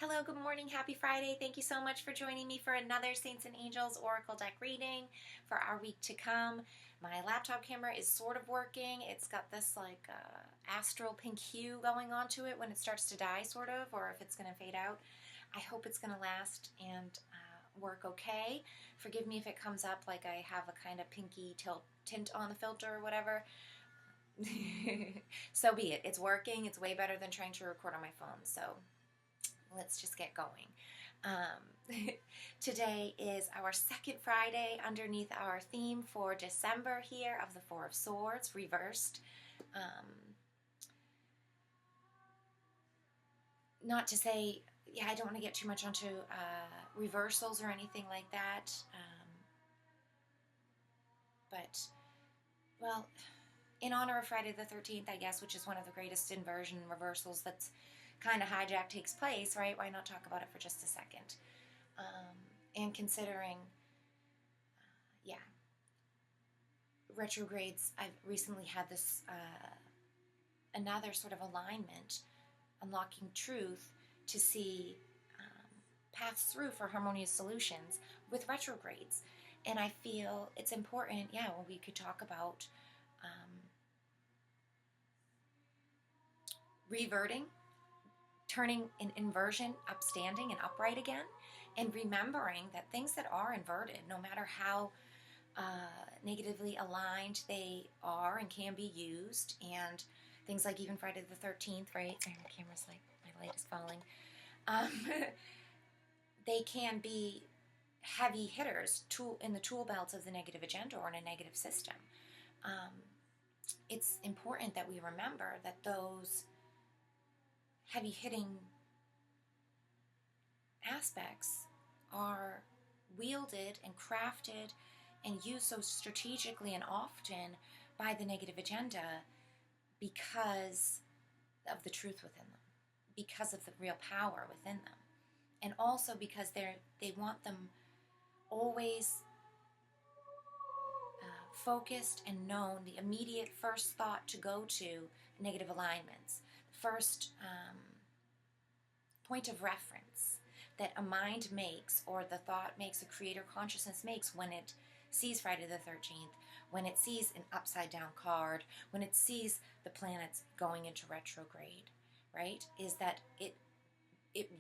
Hello, good morning, happy Friday. Thank you so much for joining me for another Saints and Angels Oracle deck reading for our week to come. My laptop camera is sort of working. It's got this astral pink hue going on to it when it starts to die, sort of, or if it's going to fade out. I hope it's going to last and work okay. Forgive me if it comes up like I have a kind of pinky tint on the filter or whatever. So be it. It's working. It's way better than trying to record on my phone. So let's just get going. Today is our second Friday underneath our theme for December here of the Four of Swords, reversed. Not to say, I don't want to get too much onto reversals or anything like that. But, well, in honor of Friday the 13th, I guess, which is one of the greatest inversion reversals that's kind of hijack takes place, right? Why not talk about it for just a second? And considering, retrogrades, I've recently had this, another sort of alignment, unlocking truth to see paths through for harmonious solutions with retrogrades. And I feel it's important, when we could talk about reverting, turning an inversion upstanding and upright again, and remembering that things that are inverted, no matter how negatively aligned they are and can be used, and things like even Friday the 13th, right? Sorry, my camera's like, my light is falling. They can be heavy hitters in the tool belts of the negative agenda or in a negative system. It's important that we remember that those heavy-hitting aspects are wielded and crafted and used so strategically and often by the negative agenda because of the truth within them, because of the real power within them, and also because they want them always focused and known, the immediate first thought to go to negative alignments, first point of reference that a mind makes, or the thought makes, the creator consciousness makes when it sees Friday the 13th, when it sees an upside down card, when it sees the planets going into retrograde, right, is that it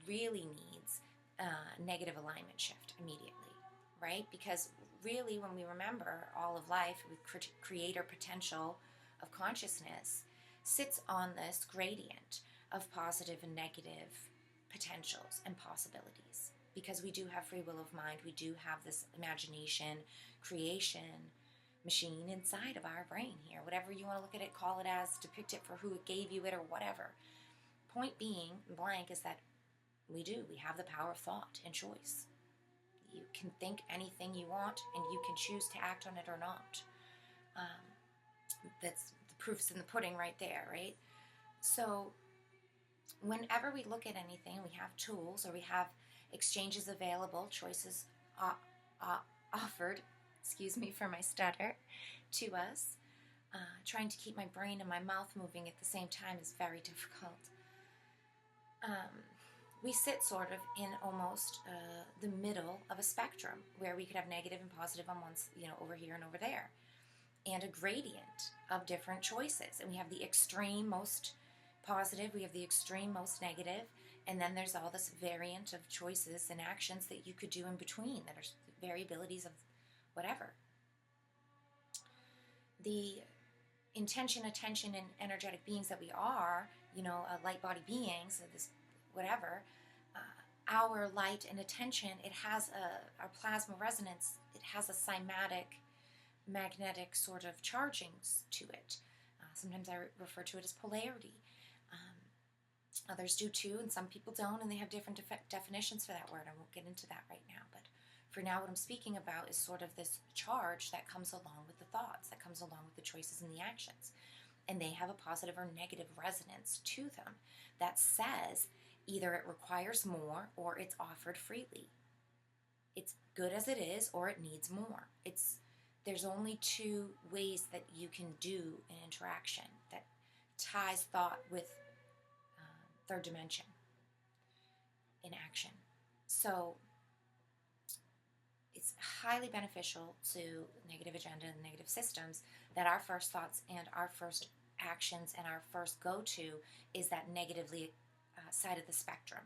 really needs a negative alignment shift immediately, right? Because really, when we remember all of life with creator potential of consciousness sits on this gradient of positive and negative potentials and possibilities, because we do have free will of mind. We do have this imagination creation machine inside of our brain here, whatever you want to look at it, call it as, depict it for who it gave you it, or whatever. Point being blank is that we have the power of thought and choice. You can think anything you want, and you can choose to act on it or not. That's the proof's in the pudding right there, right? So whenever we look at anything, we have tools, or we have exchanges available, choices offered, excuse me for my stutter, to us. Trying to keep my brain and my mouth moving at the same time is very difficult. We sit sort of in almost the middle of a spectrum where we could have negative and positive on one, over here and over there, and a gradient of different choices. And we have the extreme most positive, we have the extreme most negative, and then there's all this variant of choices and actions that you could do in between that are variabilities of whatever. The intention, attention, and energetic beings that we are, light body beings, this whatever, our light and attention, it has our plasma resonance, it has a cymatic, magnetic sort of chargings to it. Sometimes I refer to it as polarity. Others do too, and some people don't, and they have different definitions for that word. I won't get into that right now, but for now what I'm speaking about is sort of this charge that comes along with the thoughts, that comes along with the choices and the actions. And they have a positive or negative resonance to them that says either it requires more or it's offered freely. It's good as it is, or it needs more. There's only two ways that you can do an interaction that ties thought with third dimension. in So it's highly beneficial to negative agenda and negative systems that our first thoughts and our first actions and our first go-to is that negatively side of the spectrum.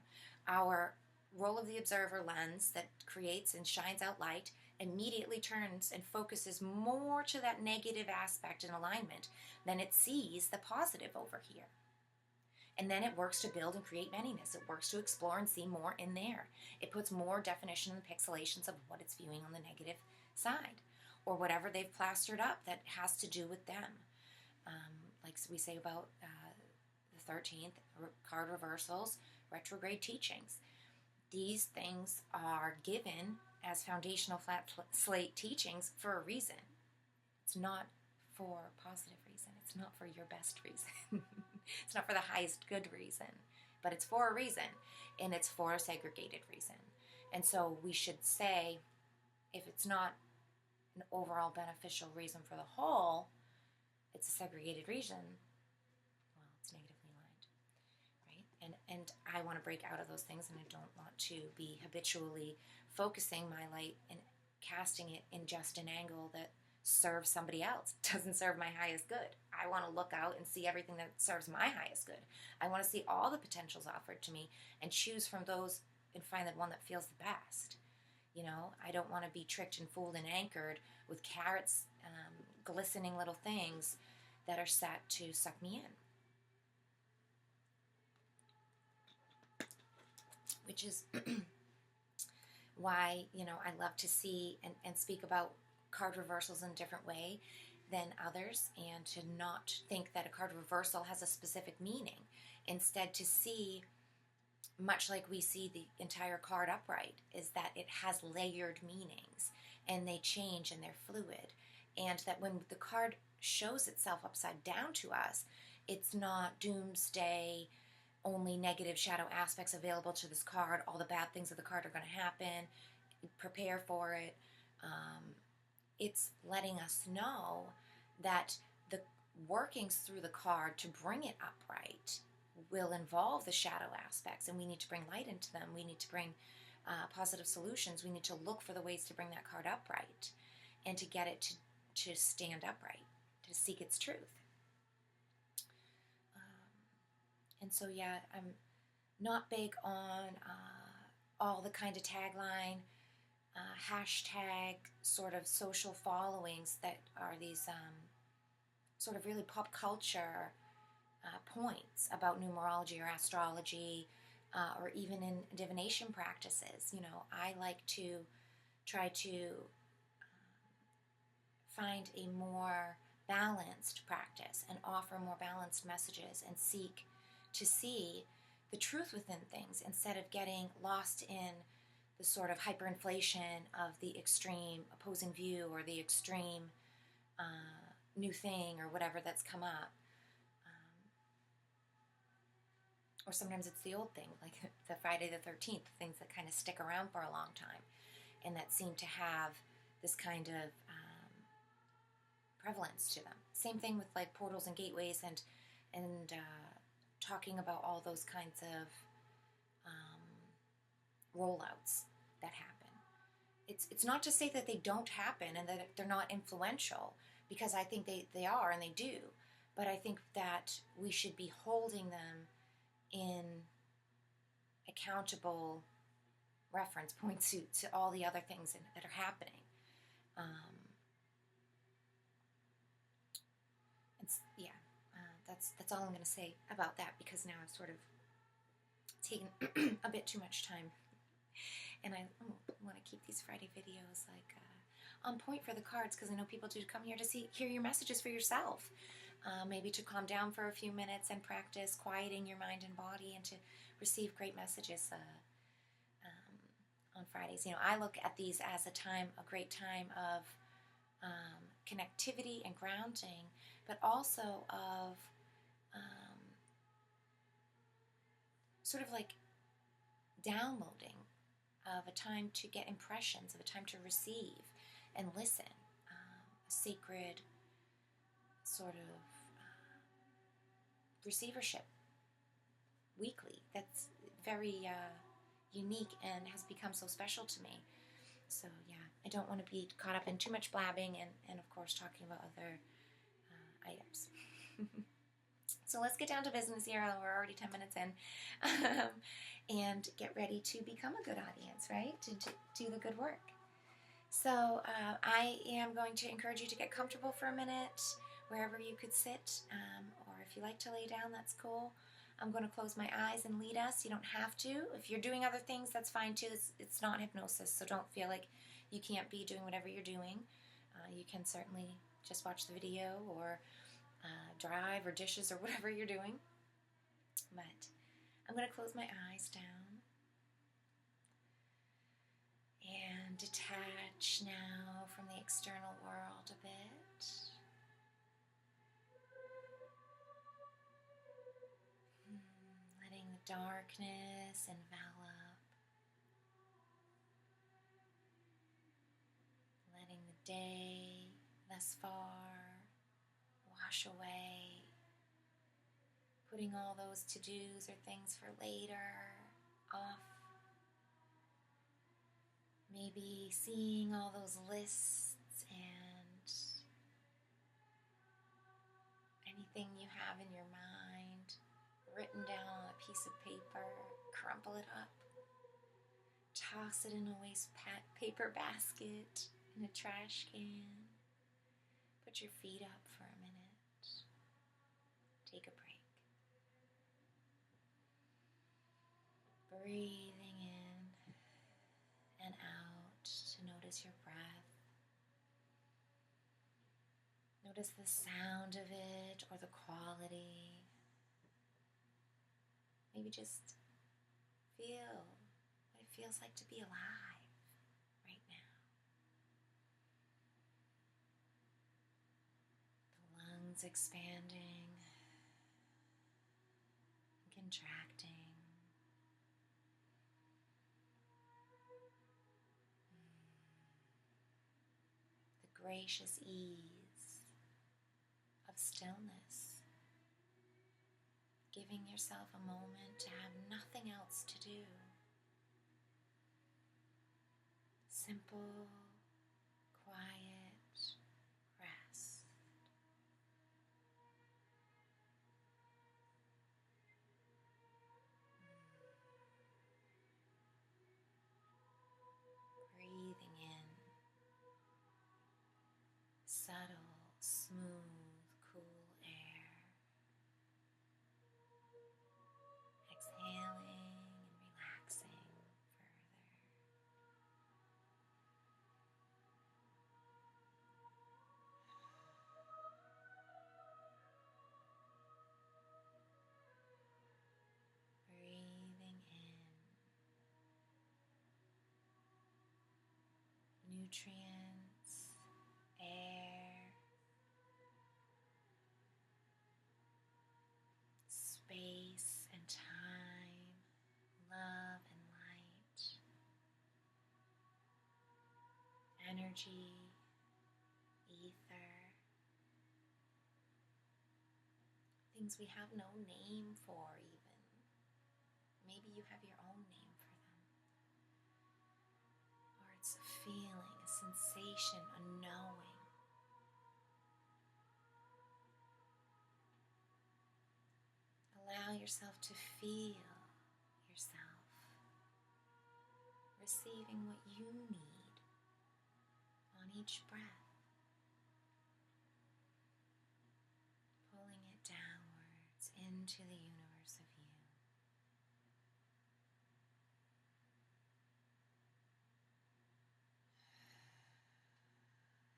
Our role of the observer lens that creates and shines out light immediately turns and focuses more to that negative aspect in alignment than it sees the positive over here. And then it works to build and create manyness. It works to explore and see more in there. It puts more definition and pixelations of what it's viewing on the negative side, or whatever they've plastered up that has to do with them. Like we say about the 13th, card reversals, retrograde teachings. These things are given as foundational flat slate teachings for a reason. It's not for a positive reason. It's not for your best reason. It's not for the highest good reason. But it's for a reason, and it's for a segregated reason. And so we should say, if it's not an overall beneficial reason for the whole, it's a segregated reason, well, it's negatively aligned, right? And I want to break out of those things, and I don't want to be habitually focusing my light and casting it in just an angle that serves somebody else. It doesn't serve my highest good. I want to look out and see everything that serves my highest good. I want to see all the potentials offered to me and choose from those and find the one that feels the best. You know, I don't want to be tricked and fooled and anchored with carrots, glistening little things that are set to suck me in. Which is why, you know, I love to see and speak about card reversals in a different way than others, and to not think that a card reversal has a specific meaning. Instead, to see, much like we see the entire card upright, is that it has layered meanings, and they change and they're fluid. And that when the card shows itself upside down to us, it's not doomsday, only negative shadow aspects available to this card, all the bad things of the card are going to happen, prepare for it. It's letting us know that the workings through the card to bring it upright will involve the shadow aspects, and we need to bring light into them. We need to bring positive solutions. We need to look for the ways to bring that card upright and to get it to stand upright, to seek its truth. And so, yeah, I'm not big on all the kind of tagline, hashtag sort of social followings that are these sort of really pop culture points about numerology or astrology, or even in divination practices. You know, I like to try to find a more balanced practice and offer more balanced messages and seek to see the truth within things instead of getting lost in the sort of hyperinflation of the extreme opposing view or the extreme new thing or whatever that's come up. Or sometimes it's the old thing, like the Friday the 13th, things that kind of stick around for a long time and that seem to have this kind of prevalence to them. Same thing with like portals and gateways and talking about all those kinds of rollouts that happen. It's not to say that they don't happen and that they're not influential, because I think they are and they do, but I think that we should be holding them in accountable reference points to all the other things that are happening. That's all I'm going to say about that, because now I've sort of taken a bit too much time, and I want to keep these Friday videos like on point for the cards, because I know people do come here to hear your messages for yourself, maybe to calm down for a few minutes and practice quieting your mind and body, and to receive great messages on Fridays. You know, I look at these as a great time of connectivity and grounding, but also of sort of like downloading, of a time to get impressions, of a time to receive and listen, a sacred sort of receivership weekly that's very unique and has become so special to me. So yeah, I don't want to be caught up in too much blabbing and of course talking about other items. So let's get down to business here. We're already 10 minutes in. And get ready to become a good audience, right? To do the good work. So I am going to encourage you to get comfortable for a minute, wherever you could sit, or if you like to lay down, that's cool. I'm going to close my eyes and lead us. You don't have to. If you're doing other things, that's fine too. It's not hypnosis, so don't feel like you can't be doing whatever you're doing. You can certainly just watch the video or drive or dishes or whatever you're doing. But I'm going to close my eyes down and detach now from the external world a bit. Letting the darkness envelop. Letting the day thus far wash away. Putting all those to-dos or things for later off. Maybe seeing all those lists and anything you have in your mind written down on a piece of paper, crumple it up, toss it in a waste paper basket, in a trash can, put your feet up for a minute, take a break. Breathing in and out to notice your breath. Notice the sound of it or the quality. Maybe just feel what it feels like to be alive right now. The lungs expanding and contracting. The gracious ease of stillness. Giving yourself a moment to have nothing else to do. Simple, quiet rest. Breathing in subtle, smooth, cool air. Exhaling and relaxing further. Breathing in nutrients, air, space and time, love and light, energy, ether, things we have no name for even. Maybe you have your own name for them. Or it's a feeling, a sensation, a knowing. Allow yourself to feel yourself receiving what you need on each breath, pulling it downwards into the universe of you.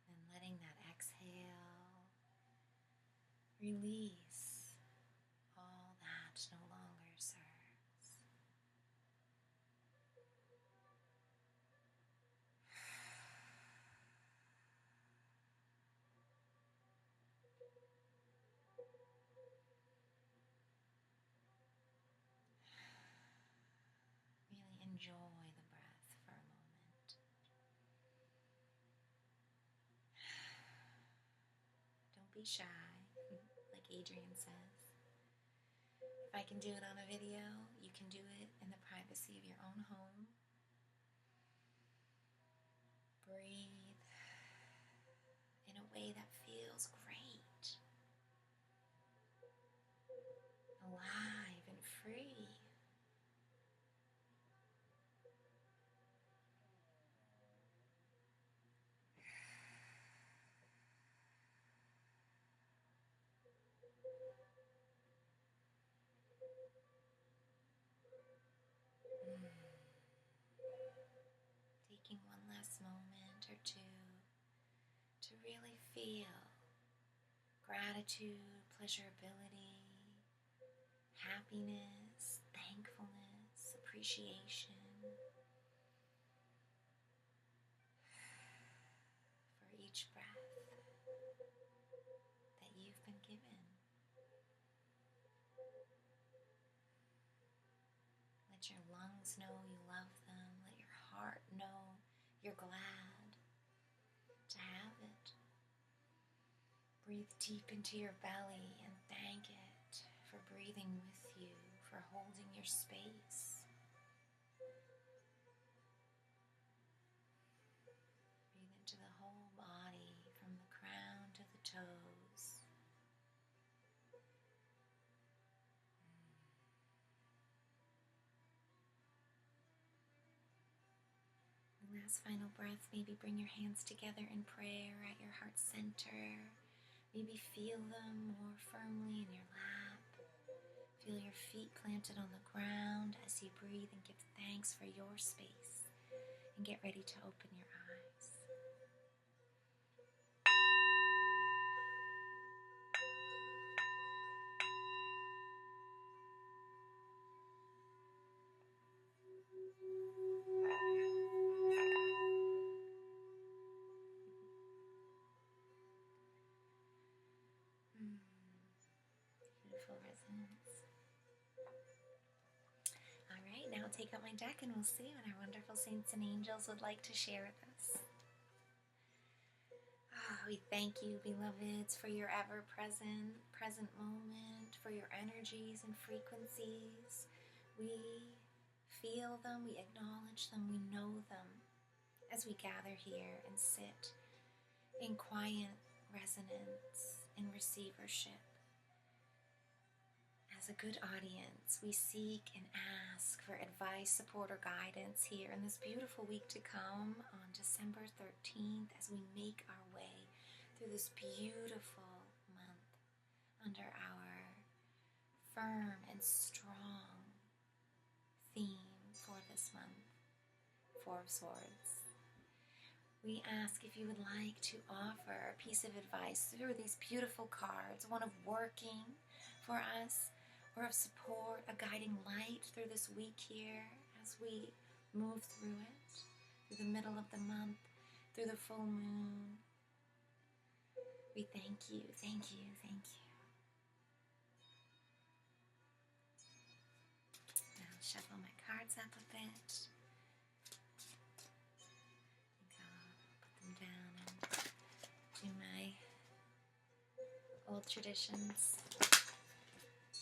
And letting that exhale release all that no longer serves. Really enjoy the breath for a moment. Don't be shy, like Adrian says. If I can do it on a video, you can do it in the privacy of your own own home. Breathe in a way that feels great, alive and free. Taking one last moment or two to really feel gratitude, pleasurability, happiness, thankfulness, appreciation for each breath that you've been given. Let your lungs know you love them. Let your heart know you're glad to have it. Breathe deep into your belly and thank it for breathing with you, for holding your space. Breathe into the whole body from the crown to the toes. Last final breath, maybe bring your hands together in prayer at your heart center. Maybe feel them more firmly in your lap. Feel your feet planted on the ground as you breathe and give thanks for your space. And get ready to open your eyes. Beautiful resonance. All right, now take out my deck and we'll see what our wonderful saints and angels would like to share with us. We thank you, beloveds, for your present moment, for your energies and frequencies. We feel them, we acknowledge them, we know them as we gather here and sit in quiet resonance and receivership. As a good audience, we seek and ask for advice, support, or guidance here in this beautiful week to come on December 13th as we make our way through this beautiful month under our firm and strong theme for this month, Four of Swords. We ask if you would like to offer a piece of advice through these beautiful cards, one of working for us, or of support, a guiding light through this week here as we move through it, through the middle of the month, through the full moon. We thank you, thank you, thank you. Now I'll shuffle my cards up a bit. I'll put them down and do my old traditions.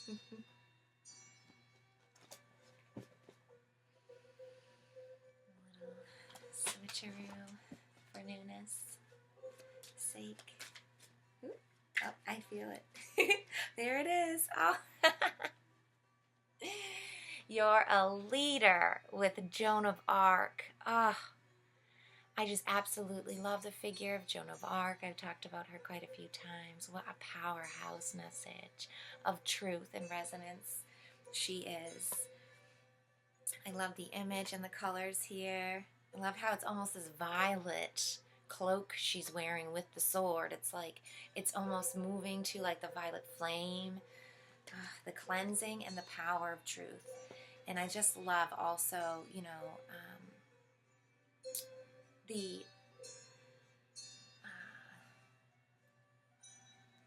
A little switcheroo for newness sake. Ooh. Oh, I feel it. There it is. Oh. You're a leader with Joan of Arc. Ah. Oh. I just absolutely love the figure of Joan of Arc. I've talked about her quite a few times. What a powerhouse message of truth and resonance she is. I love the image and the colors here. I love how it's almost this violet cloak she's wearing with the sword. It's like it's almost moving to like the violet flame, the cleansing and the power of truth. And I just love also, the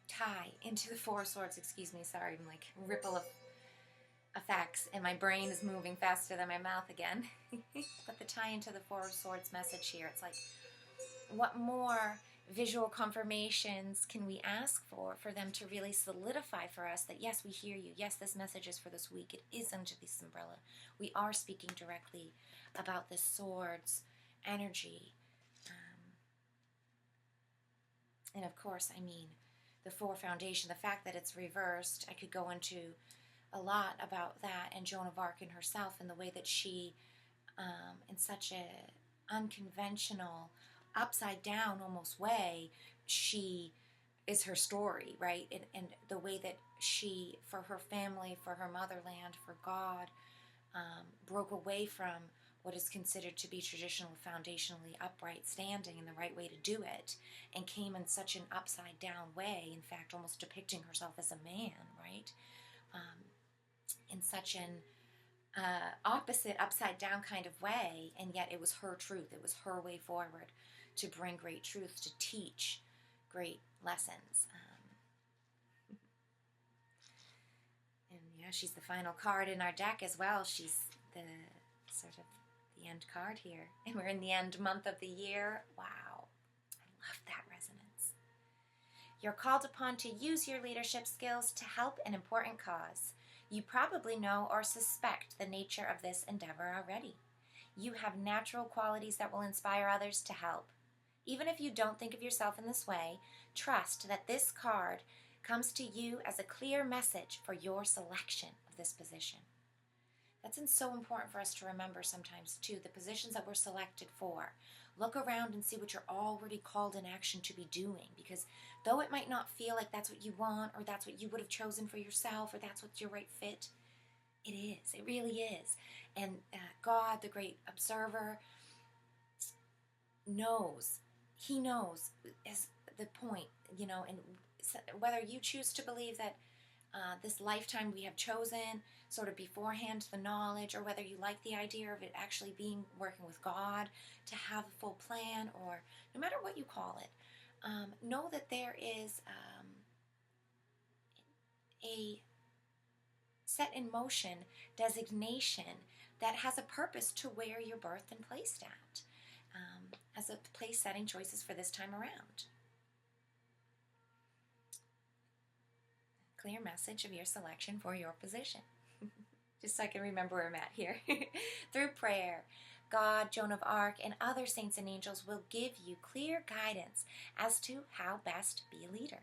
tie into the Four Swords, sorry, I'm like ripple of effects and my brain is moving faster than my mouth again. But the tie into the Four Swords message here, it's like, what more visual confirmations can we ask for them to really solidify for us that, yes, we hear you. Yes, this message is for this week. It is under this umbrella. We are speaking directly about this swords energy. And of course, I mean, the four foundation, the fact that it's reversed, I could go into a lot about that and Joan of Arc and herself and the way that she, in such a unconventional, upside down almost way, she is her story, right? And the way that she, for her family, for her motherland, for God, broke away from what is considered to be traditional, foundationally upright standing and the right way to do it, and came in such an upside down way, in fact, almost depicting herself as a man, right? In such an opposite, upside down kind of way, and yet it was her truth. It was her way forward to bring great truth, to teach great lessons. And yeah, she's the final card in our deck as well. She's the sort of the end card here. And we're in the end month of the year. Wow. I love that resonance. You're called upon to use your leadership skills to help an important cause. You probably know or suspect the nature of this endeavor already. You have natural qualities that will inspire others to help. Even if you don't think of yourself in this way, trust that this card comes to you as a clear message for your selection of this position. That's so important for us to remember sometimes too, the positions that we're selected for. Look around and see what you're already called in action to be doing, because though it might not feel like that's what you want, or that's what you would have chosen for yourself, or that's what's your right fit, it is. It really is. And God, the great observer, knows. He knows is the point, you know, and whether you choose to believe that this lifetime we have chosen sort of beforehand the knowledge, or whether you like the idea of it actually being working with God to have a full plan, or no matter what you call it, know that there is a set in motion designation that has a purpose to where you're birthed and placed at, as a place setting choices for this time around. Clear message of your selection for your position. Just so I can remember where I'm at here. Through prayer, God, Joan of Arc, and other saints and angels will give you clear guidance as to how best be a leader.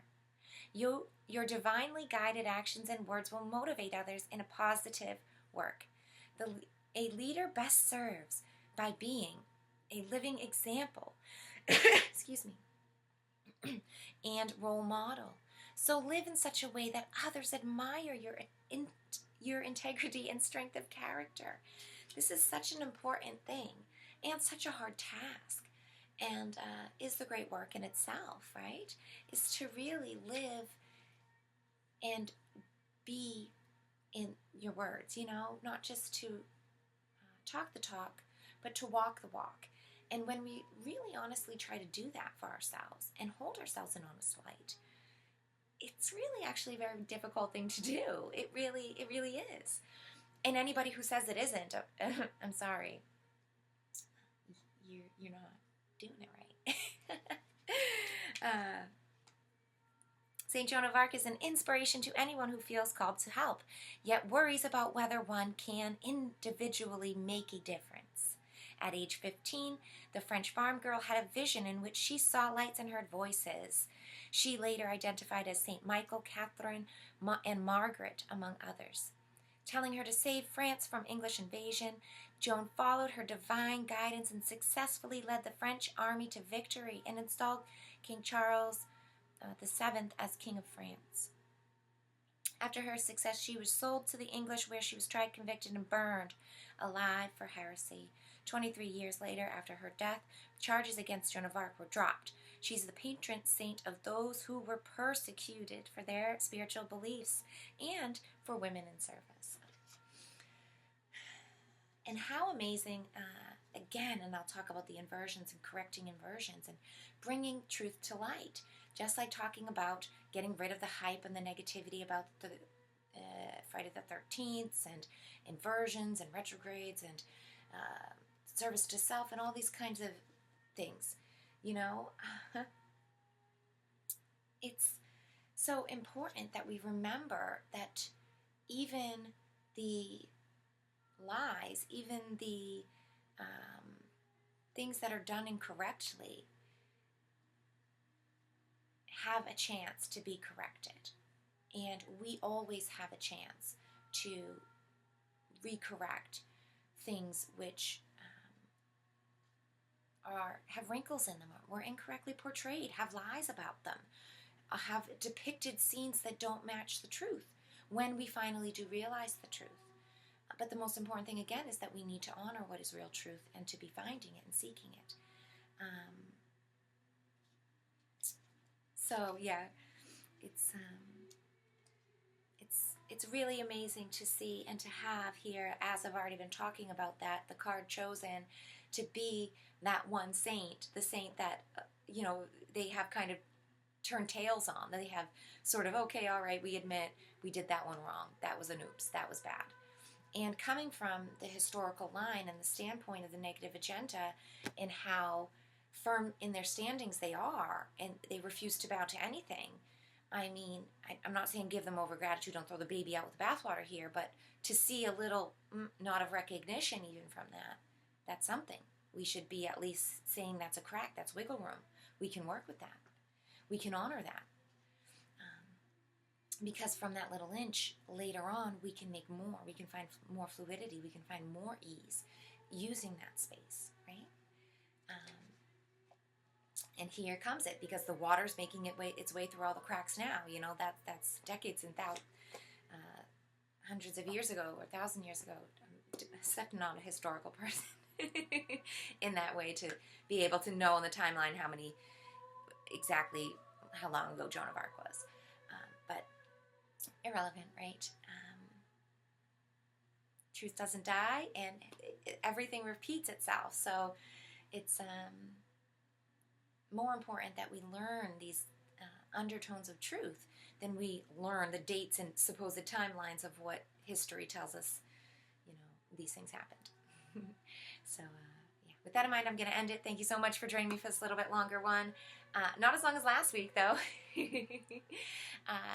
Your divinely guided actions and words will motivate others in a positive work. A leader best serves by being a living example, excuse me, and role model. So live in such a way that others admire your integrity and strength of character. This is such an important thing and such a hard task, and is the great work in itself, right? Is to really live and be in your words, you know, not just to talk the talk, but to walk the walk. And when we really honestly try to do that for ourselves and hold ourselves in honest light, it's really actually a very difficult thing to do. It really is. And anybody who says it isn't, I'm sorry, you're not doing it right. St. Joan of Arc is an inspiration to anyone who feels called to help, yet worries about whether one can individually make a difference. At age 15, the French farm girl had a vision in which she saw lights and heard voices. She later identified as St. Michael, Catherine, and Margaret, among others. Telling her to save France from English invasion, Joan followed her divine guidance and successfully led the French army to victory and installed King Charles VII as King of France. After her success, she was sold to the English, where she was tried, convicted, and burned alive for heresy. 23 years later, after her death, charges against Joan of Arc were dropped. She's the patron saint of those who were persecuted for their spiritual beliefs and for women in service. And how amazing, again, and I'll talk about the inversions and correcting inversions and bringing truth to light. Just like talking about getting rid of the hype and the negativity about the Friday the 13th and inversions and retrogrades and service to self and all these kinds of things. You know, it's so important that we remember that even the lies, even the things that are done incorrectly have a chance to be corrected. And we always have a chance to recorrect things which have wrinkles in them, were incorrectly portrayed, have lies about them, have depicted scenes that don't match the truth when we finally do realize the truth. But the most important thing, again, is that we need to honor what is real truth and to be finding it and seeking it. So yeah, it's really amazing to see and to have here, as I've already been talking about, that the card chosen to be that one saint, the saint that they have kind of turned tails on. They have sort of, okay, all right, we admit we did that one wrong. That was an oops. That was bad. And coming from the historical line and the standpoint of the negative agenda and how firm in their standings they are, and they refuse to bow to anything. I mean, I'm not saying give them over gratitude, don't throw the baby out with the bathwater here, but to see a little nod of recognition even from that, that's something. We should be at least saying that's a crack, that's wiggle room. We can work with that. We can honor that. Because from that little inch, later on, we can make more. We can find more fluidity. We can find more ease using that space, right? And here comes it, because the water's making its way through all the cracks now. That's decades and hundreds of years ago or 1,000 years ago. I'm definitely not a historical person in that way to be able to know on the timeline how long ago Joan of Arc was. But irrelevant, right? Truth doesn't die, and everything repeats itself. So it's more important that we learn these undertones of truth than we learn the dates and supposed timelines of what history tells us, these things happened. So, yeah. With that in mind, I'm going to end it. Thank you so much for joining me for this little bit longer one. Not as long as last week, though.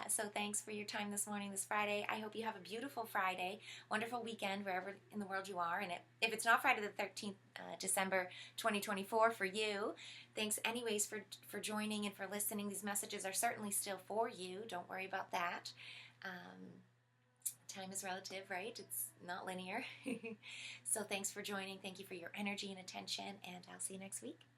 So thanks for your time this morning, this Friday. I hope you have a beautiful Friday, wonderful weekend, wherever in the world you are. And if it's not Friday the 13th, December 2024 for you, thanks anyways for joining and for listening. These messages are certainly still for you. Don't worry about that. Time is relative, right? It's not linear. So thanks for joining. Thank you for your energy and attention, and I'll see you next week.